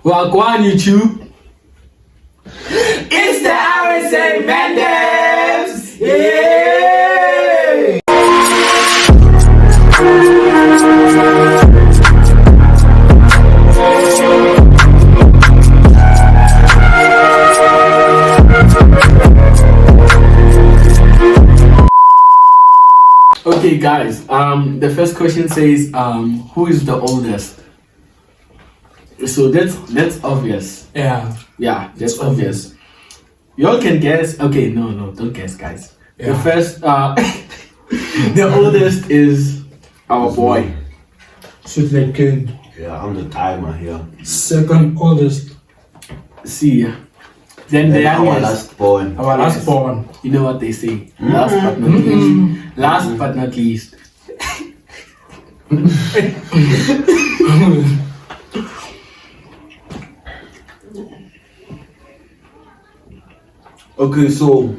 Well, go on YouTube. It's the RSA Mandems! Yay! Okay guys, the first question says, who is the oldest? So that's obvious. Yeah, that's obvious. Y'all can guess. Okay, no, don't guess, guys. Yeah. The first, the oldest is our boy. Sweet like king. Yeah, I'm the timer here. Second oldest. See, then the Our youngest. last born. Our last born. You know what they say. Last but not least. Last but not least. Okay, so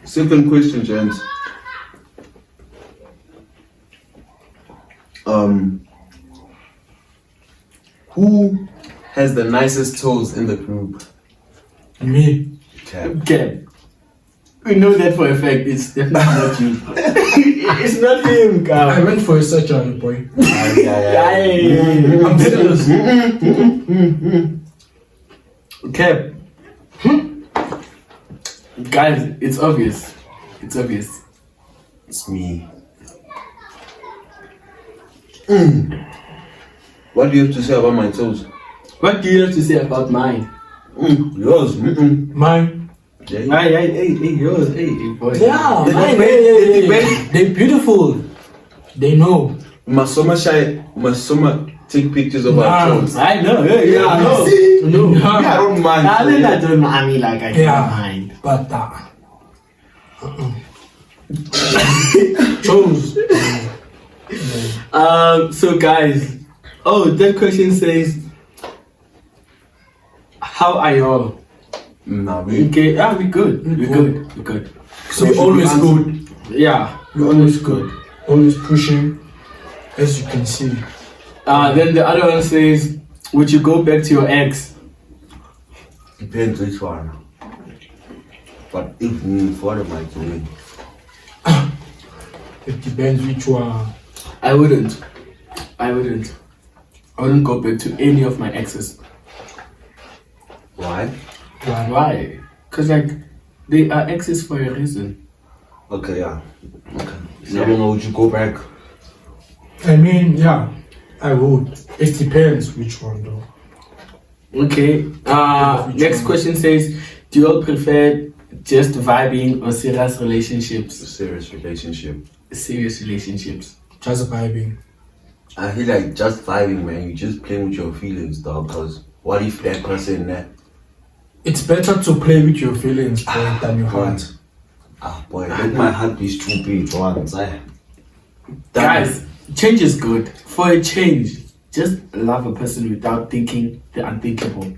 second question, gents. Who has the nicest toes in the group? Me. Okay. We know that for a fact. It's definitely not you. It's not him, I guy. went for a search on the boy. Yeah. I'm serious. Okay. Guys, it's obvious. It's obvious. It's me. What do you have to say about my toes? What do you have to say about mine? Yours. Mine. Yeah. Hey, yours. Hey, boy. Yeah, The mine. debate. They're beautiful. They know. Must summer take pictures of our Nah. toes. I know. Yeah, I know. See? No. Yeah, I don't mind. I don't know. I mean, like, I Yeah. don't mind. But chose. So guys, that question says, how are y'all? Nah, we. Okay, we good. We're good. So we always good. Yeah, We're always good. Always pushing, as you can see. Then the other one says, would you go back to your ex? Depends which one. But if me, what am I doing? It depends which one. I wouldn't go back to any of my exes. Why? Why? Because like, they are exes for a reason. Okay, yeah. Okay. So don't know, would you go back? I mean, yeah, I would. It depends which one though. Okay. Next one? question says, do you all prefer just vibing or serious relationships? Serious relationship. Serious relationships. Just vibing. I feel like just vibing, man. You just playing with your feelings, dog. Cause what if that person there? It's better to play with your feelings boy, than your heart. Boy, let my heart be stupid once. Guys, change is good. For a change, just love a person without thinking the unthinkable.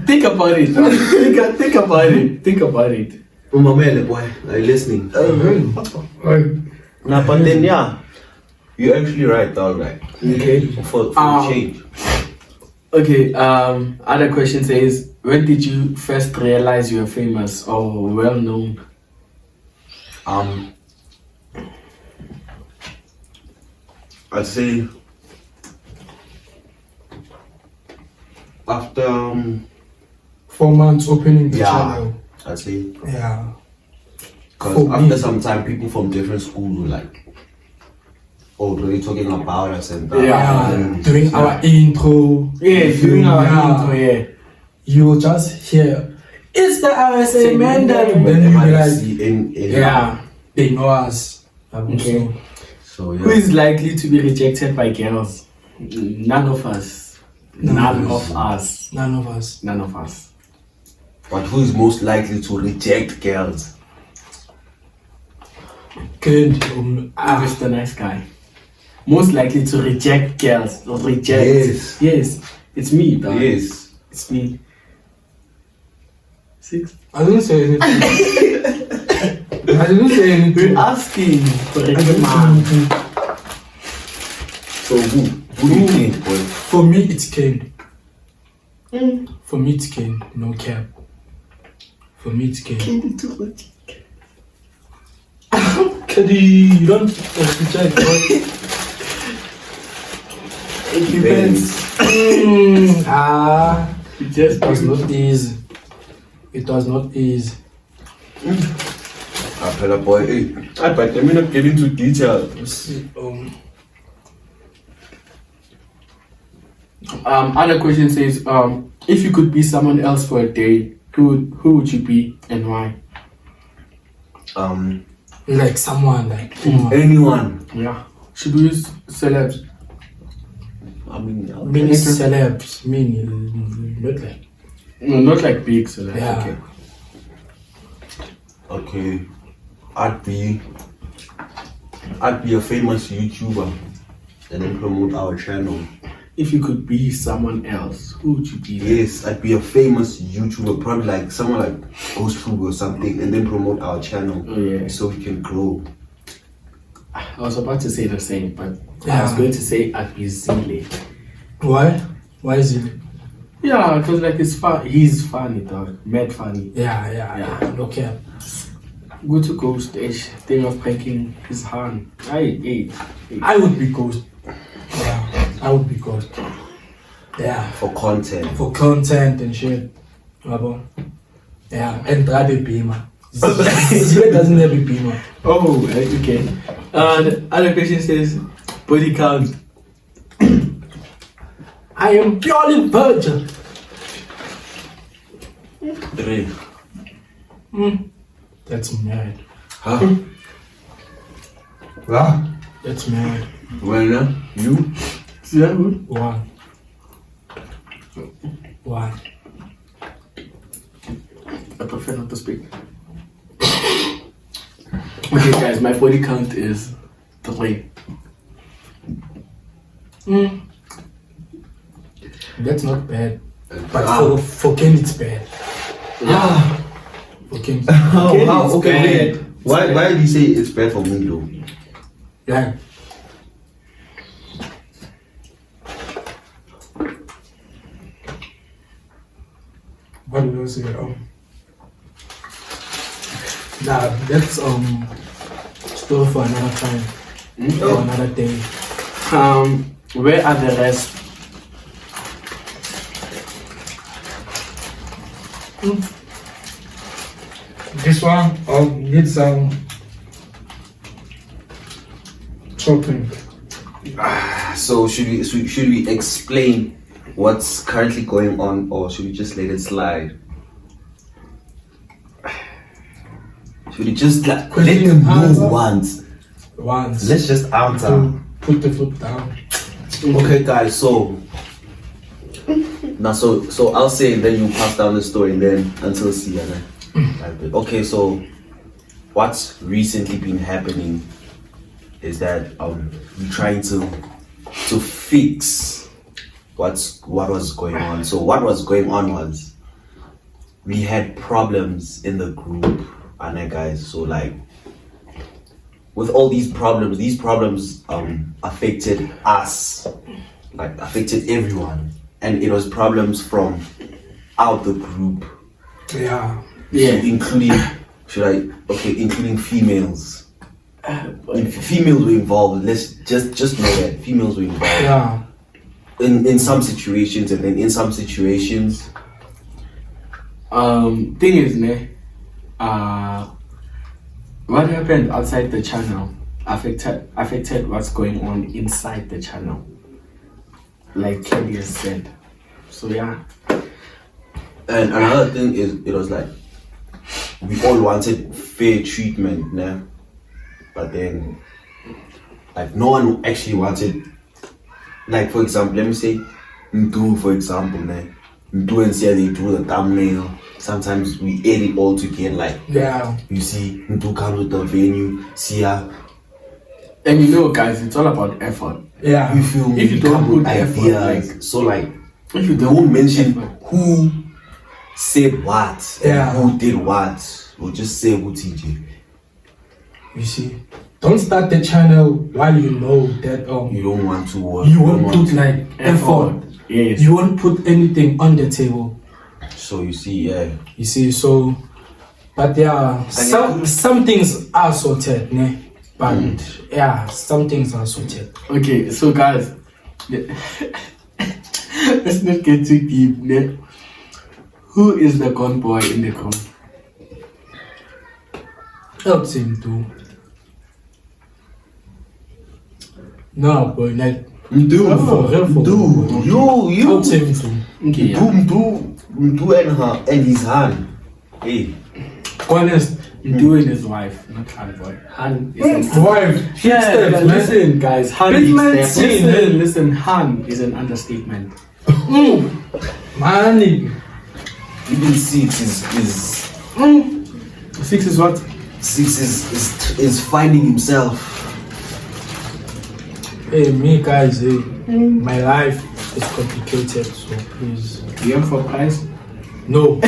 Think about it. Think about it. Umamele, boy, are you listening? Nah, but then yeah, you're actually right, dog. Like, Okay. for change. Okay. Other question says, when did you first realize you were famous or well known? I'd say after 4 months opening the yeah, channel. I'd say Yeah. because For after me. some time, people from different schools were like, "Oh, really talking about us and that." Yeah. And then, Doing our intro. Yeah, doing our Yeah. intro, yeah. You will just hear, it's the RSA Say man. Mandem. Then you be like, see in Yeah. they know us. Okay. So Who yeah, is likely to be rejected by girls? None of us. None of us. None of us. None of us. but who is most likely to reject girls? Kid, Just the nice guy. Most likely to reject girls. Reject. Yes. Yes. It's me, dog. Yes. It's me. 6. I didn't say anything. I didn't say anything. We're asking for I a didn't say man. anything. So who do you think, boy? For me, it's Kane. For me, it's Kane. No cap. For me, it's Kane. Kadi, you don't have to check. It depends. It just It was not easy. It was not easy. Fella boy, hey, but let me not get into detail. Other question says, if you could be someone else for a day, who would you be and why? Like someone, like Anyone. Yeah. Should we use celebs? I mean, many celebs, not like. No, not like big celebs. Yeah. Okay. I'd be a famous YouTuber and then promote our channel. If you could be someone else, who would you be? Yes, I'd be a famous YouTuber, probably like someone like Ghost Food or something, and then promote our channel. Oh, yeah. So we can grow. I was about to say the same, but I Yeah. was going to say I'd be Zile. Why? Why is it? Yeah, because like it's fun. He's funny, dog. Mad funny. Yeah. No cap. Good to go stage. Thing of pranking his hand. I would be Ghost. Yeah, I would be Ghost. Yeah, For content. for content and shit. Yeah, and rather Beamer. Zile doesn't have a Beamer. Oh, okay. The other question says body count. I am purely virgin. 3. That's mad. Huh? Wow. That's mad. Well, you? Is that good? One. I prefer not to speak. Okay, guys, my body count is 3. That's not bad. But for Ken, it's bad. Yeah. For Ken, Oh, Okay, wow. it's Okay, bad. wait. Why did you say it's bad for me though? yeah. What did I say? Nah, that's story for another time. For another day. Where are the rest? This one needs some chopping. So should we explain what's currently going on, or should we just let it slide? Should we just let them know once? Let's just answer. To put the foot down. Okay, guys. So now, so I'll say, and then you pass down the story, and then until see you. Okay, so what's recently been happening is that we're trying to fix what was going on. So what was going on was we had problems in the group, and guys. So like with all these problems affected us, like affected everyone, and it was problems from out the group. Yeah. Yeah. Including including females. If females were involved, let's just know that females were involved. Yeah. In some situations, and then in some situations. Thing is, what happened outside the channel affected what's going on inside the channel. Like Kelly has said. So yeah. And another thing is, it was like we all wanted fair treatment, but then like no one actually wanted. Like for example, let me say Ndu, for example, Ndu and Sia, they do the thumbnail. Sometimes we edit all together, like you see Ndu comes with the venue, Sia. And you know, guys, it's all about effort. Yeah. You feel me? If you don't come with put effort, ideas, like- so like If you they don't won't put mention effort. who said what, Yeah. and who did what. We'll just say who TJ. You see? don't start the channel while you know that You don't want to work. you won't put like effort. Yes. You won't put anything on the table. So you see, yeah. You see, so but yeah, some things are sorted, ne? But yeah, some things are sorted. Okay, so guys, let's not get too deep. Ne? Who is the gone boy in the group? Helps him too. No, boy, like Do, helpful. you. Helps him too. Okay, yeah. Do and his hand. Hey. Honest, Doing his wife, not Han boy. Han is an wife. yeah, man. listen, guys. Han Big is man there. scene, Listen. Han is an understatement. Money. Even 6 is 6 is what? 6 is finding himself. Hey, me guys, hey, my life is complicated, so please. You aim for price? No,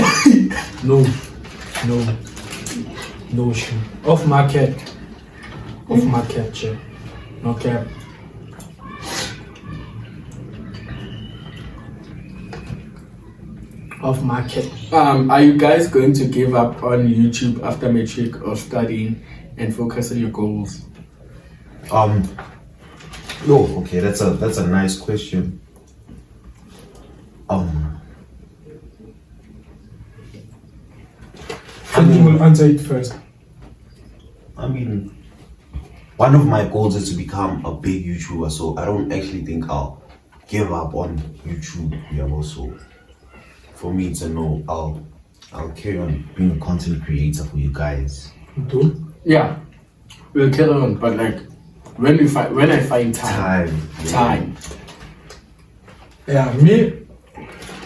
no, shoe. Off market, check. No cap. Off market. Are you guys going to give up on YouTube after matric or studying and focus on your goals? No, okay, that's a nice question. You will answer it first. I mean, one of my goals is to become a big YouTuber, so I don't actually think I'll give up on YouTube. Yeah, also, for me, it's a no. I'll carry on being a content creator for you guys. Do? Yeah, we'll carry on, but like when I find time. Yeah, me,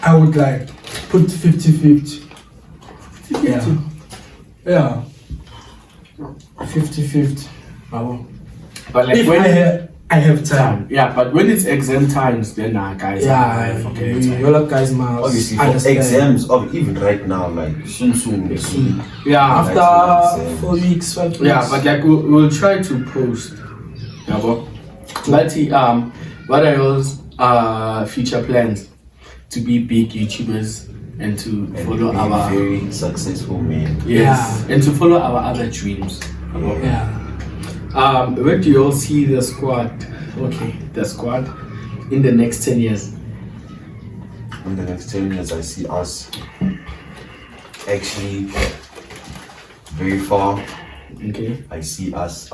I would like put 50-50. Yeah. 50-50. But like If when I have time. yeah, but when it's exam times, then guys, Yeah, forget it. you all guys must Obviously, for understand. exams, even right now, like soon. Yeah, After Exams. 4 weeks, 5 weeks. yeah, but like we'll try to post. Yeah, but what are your future plans? To be big YouTubers and to follow be our very successful man. yes, and to follow our other dreams. Yeah. Where do you all see the squad? Okay, the squad in the next 10 years. In the next 10 years, I see us actually very far. Okay. I see us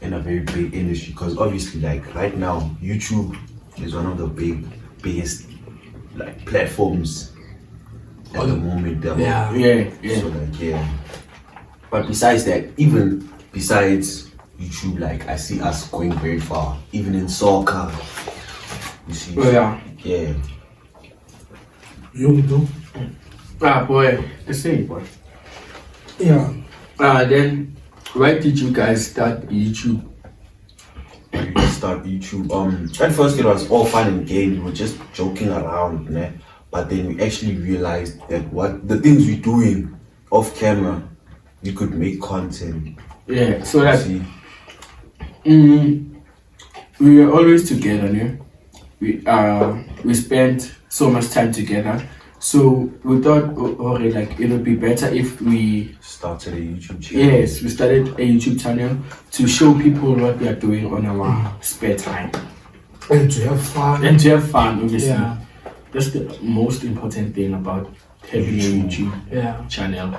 in a very big industry, because obviously, like right now, YouTube is one of the biggest like platforms at the moment. Yeah. Yeah. So like yeah. But besides that, even besides YouTube, like I see us going very far, even in soccer. You see? Oh yeah. Yeah. You do? Boy, the same boy. Yeah. Then why did you guys start YouTube? We start YouTube. At first it was all fun and games. We were just joking around, né? But then we actually realized that what the things we're doing off camera, we could make content. Yeah, so that See? we were always together, yeah. We spent so much time together. So we thought, like it would be better if we Started a YouTube channel. yes, we started a YouTube channel to show people what we are doing on our spare time And to have fun. and to have fun. Obviously, Yeah. that's the most important thing about having a YouTube Yeah. channel.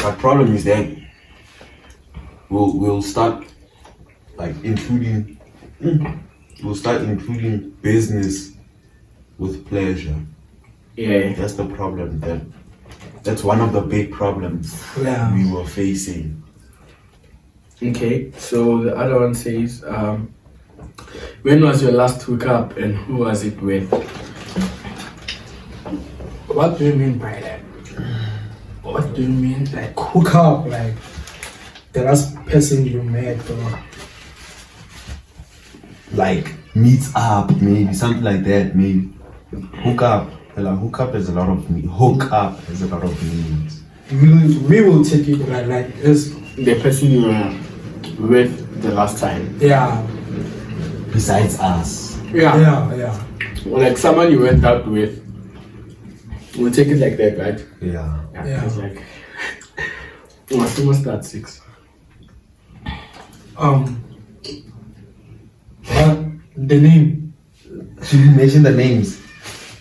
My problem is that we'll start like including business with pleasure. Yeah. That's the problem. That's one of the big problems Yeah. we were facing. Okay. So the other one says, when was your last hookup and who was it with? What do you mean by that? What do you mean? Like hook up, like the last person you met, or Like meet up, maybe something like that. Maybe hook up. Like, hook up has a lot of meanings. we will take it like this. The person you were with the last time. Yeah. Besides us. Yeah. Like someone you went out with. We'll take it like that, right? Yeah. Yeah. It's like must almost start 6. What the name? Should we mention the names?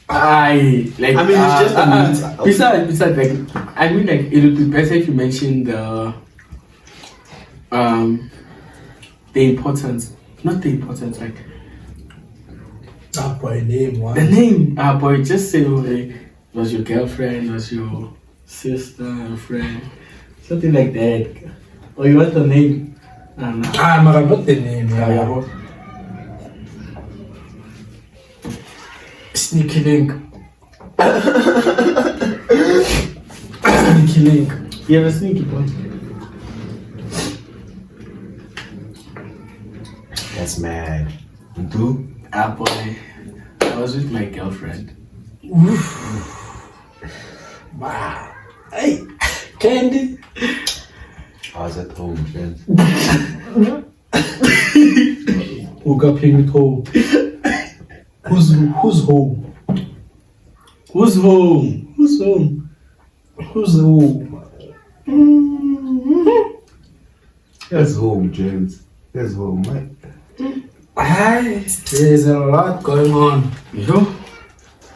I mean, it's just a minute. besides, like, I mean, like, it would be better if you mention the importance, not the importance, like Boy name. What? the name. Boy, just say, okay, was your girlfriend, was your sister, or friend, something like that. Or you want the name? But not the name. Yeah. Sneaky link. Sneaky link. You have a sneaky boy. That's mad. And two? Boy, I was with my girlfriend. Wow. Hey, Candy. I was at home, friends. Woke up here with home. Who's home? Who's home? Who's home? Who's home? That's home, James. That's home, right? Hi. There's a lot going on. Yo.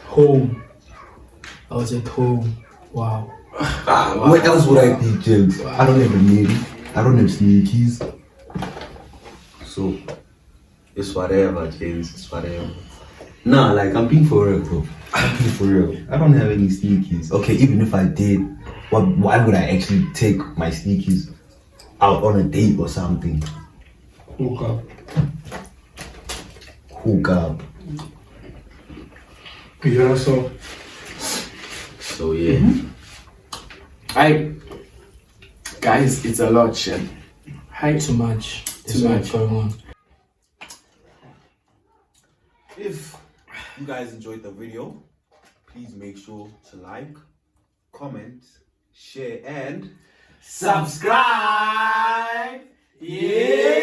Home. I was at home. Wow. What else would I be, James? I don't have a name. I don't have sneakies. So, it's whatever, James. It's whatever. Nah, like, I'm being for real, bro. I'm being for real. I don't have any sneakies. Okay, even if I did, why would I actually take my sneakies out on a date or something? Hook up. Hook up. Yeah, so. So, yeah. Guys, it's a lot, shit. Too much. Too much going on. If you guys enjoyed the video, please make sure to like, comment, share, and Subscribe! Yeah!